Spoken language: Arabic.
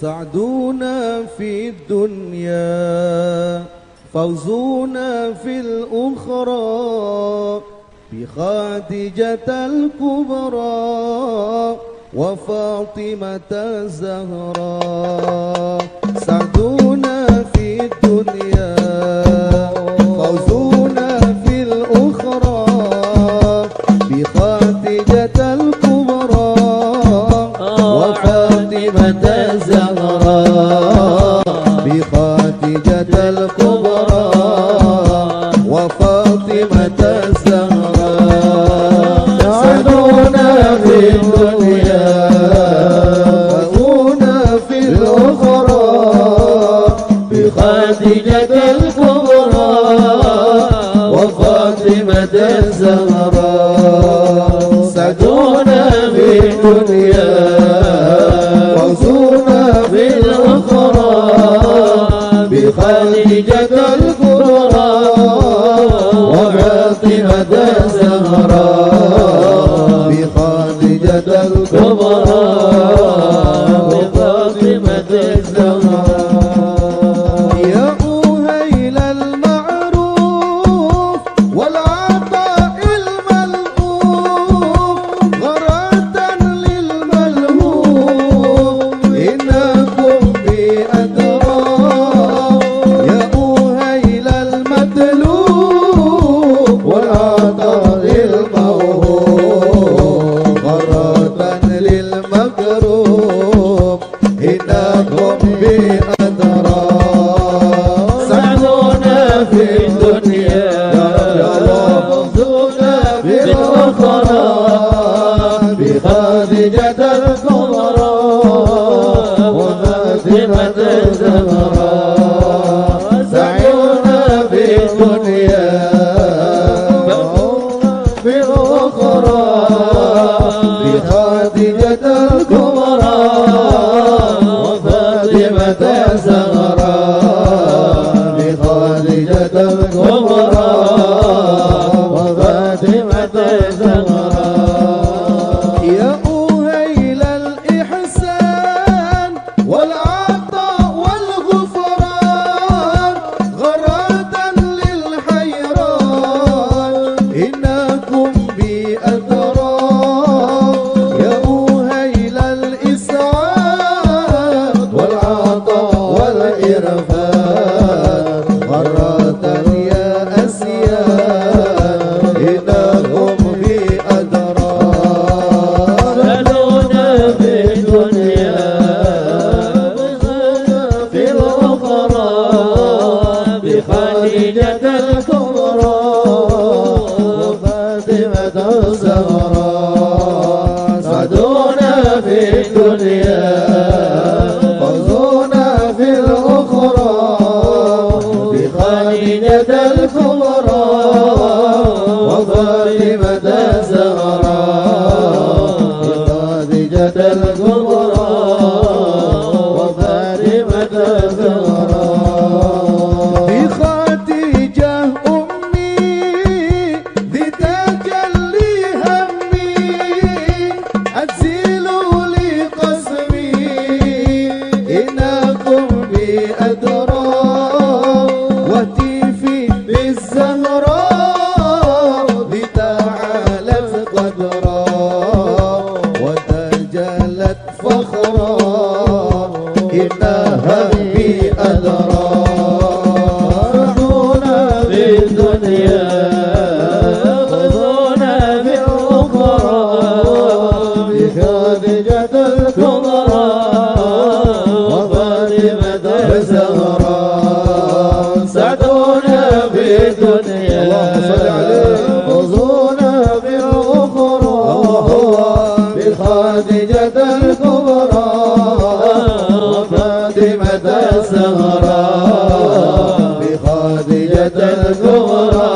سعدونا في الدنيا فوزونا في الأخرى بخادجة الكبرى وفاطمة الزهراء. سعدونا في الدنيا فوزونا في الأخرى بخادجة الكبرى وفاطمة الزهراء بخادجة الكبرى وفاطمة الزهراء. سعدونا في الدنيا فوزونا في الأخرى بخادجة الكبرى وفاطمة الزهراء. سعدونا في الدنيا فوزونا في الأخرى بخادجة الكبرى وفاطمة الزهراء بخادجة الكبرى وفاطمة الزهراء. يا أهيل المعروف والعطاء الملهوف غرة للملهوف إنكم بأدراك. يا أهيل المدلوب والعطاء الموهوب غرة للمكروب إنكم بأدراك. سعدونا في الدنيا فوزونا في الأخرى بخادجة الكبرى وفاطمة الزهراء. سعدونا في الدنيا في الأخرى بخادجة الكبرى وفاطمة الزهراء بخادجة الكبرى وفاطمة الزهراء. يا أهيل الإحسان والعطاء والغفران غرة للحيران إنكم بأدراك. يا أهيل الإسعاد والعطاء والإرفان غرة يا أسياد إنكم بأدراك. سعدونا في الدنيا في الأخرى بخادجة الكبرى وفاطمة الزهراء. سعدونا في الدنيا فوزونا في الأخرى بخادجة الكبرى وفاطمة الزهراء بخادجة الكبرى وفاطمة الزهراء. بخادجة أمي ذي تجلي همي أزيلوا لي قسمي إنكم بأدراك. وتيفي بالزهراء ذي تعالت قدرا وتجلت فخرا إنها بأدراك. سعدونا في الدنيا فوزونا في الأخرى بخادجة الكبرى وفاطمة الزهراء. سعدونا في الدنيا فوزونا في الأخرى بخادجة الكبرى وفاطمة الزهراء بخادجة الكبرى